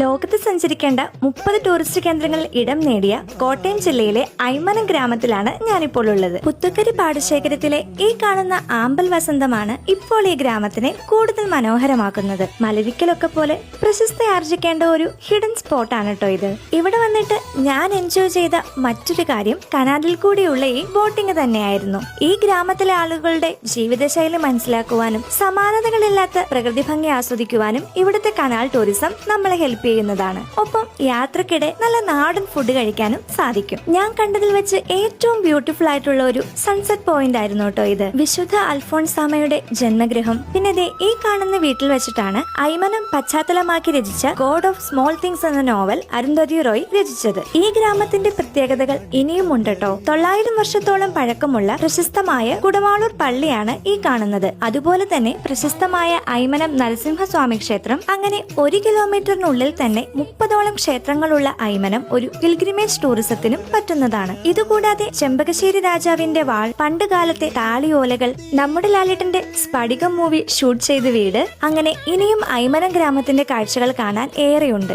ലോകത്ത് സഞ്ചരിക്കേണ്ട 30 ടൂറിസ്റ്റ് കേന്ദ്രങ്ങളിൽ ഇടം നേടിയ കോട്ടയം ജില്ലയിലെ ഐമനം ഗ്രാമത്തിലാണ് ഞാനിപ്പോൾ ഉള്ളത്. പുത്തുക്കരി പാടശേഖരത്തിലെ ഈ കാണുന്ന ആമ്പൽ വസന്തമാണ് ഇപ്പോൾ ഈ ഗ്രാമത്തിനെ കൂടുതൽ മനോഹരമാക്കുന്നത്. മലരിക്കലൊക്കെ പോലെ പ്രശസ്തി ആർജിക്കേണ്ട ഒരു ഹിഡൻ സ്പോട്ടാണ് കേട്ടോ ഇത്. ഇവിടെ വന്നിട്ട് ഞാൻ എൻജോയ് ചെയ്ത മറ്റൊരു കാര്യം കനാലിൽ കൂടിയുള്ള ഈ ബോട്ടിംഗ് തന്നെയായിരുന്നു. ഈ ഗ്രാമത്തിലെ ആളുകളുടെ ജീവിതശൈലി മനസ്സിലാക്കുവാനും സമാനതകളില്ലാത്ത പ്രകൃതി ഭംഗി ആസ്വദിക്കുവാനും ഇവിടുത്തെ കനാൽ ടൂറിസം നമ്മളെ ഹെൽപ്പ് ചെയ്യുന്നതാണ്. ഒപ്പം യാത്രക്കിടെ നല്ല നാടൻ ഫുഡ് കഴിക്കാനും സാധിക്കും. ഞാൻ കണ്ടതിൽ വെച്ച് ഏറ്റവും ബ്യൂട്ടിഫുൾ ആയിട്ടുള്ള ഒരു സൺസെറ്റ് പോയിന്റ് ആയിരുന്നു കേട്ടോ ഇത്. വിശുദ്ധ അൽഫോൺസാമയുടെ ജന്മഗൃഹം പിന്നെ ദേ ഈ കാണുന്ന വീട്ടിൽ വെച്ചിട്ടാണ് ഐമനം പശ്ചാത്തലമാക്കി രചിച്ച ഗോഡ് ഓഫ് സ്മോൾ തിങ്സ് എന്ന നോവൽ അരുന്ധതി റോയ് രചിച്ചത്. ഈ ഗ്രാമത്തിന്റെ പ്രത്യേകതകൾ ഇനിയും ഉണ്ട് കേട്ടോ. 900 വർഷത്തോളം പഴക്കമുള്ള പ്രശസ്തമായ കുടമാളൂർ പള്ളിയാണ് ഈ കാണുന്നത്. അതുപോലെ തന്നെ പ്രശസ്തമായ ഐമനം നരസിംഹസ്വാമി ക്ഷേത്രം. അങ്ങനെ 1 കിലോമീറ്ററിനുള്ളിൽ തന്നെ 30ഓളം ക്ഷേത്രങ്ങളുള്ള ഐമനം ഒരു പിൽഗ്രിമേജ് ടൂറിസത്തിനും പറ്റുന്നതാണ്. ഇതുകൂടാതെ ചെമ്പകശ്ശേരി രാജാവിന്റെ വാൾ, പണ്ട് കാലത്തെ താളിയോലകൾ, നമ്മുടെ ലാലേട്ടന്റെ സ്ഫടികം മൂവി ഷൂട്ട് ചെയ്ത വീട്, അങ്ങനെ ഇനിയും ഐമനം ഗ്രാമത്തിന്റെ കാഴ്ചകൾ കാണാൻ ഏറെയുണ്ട്.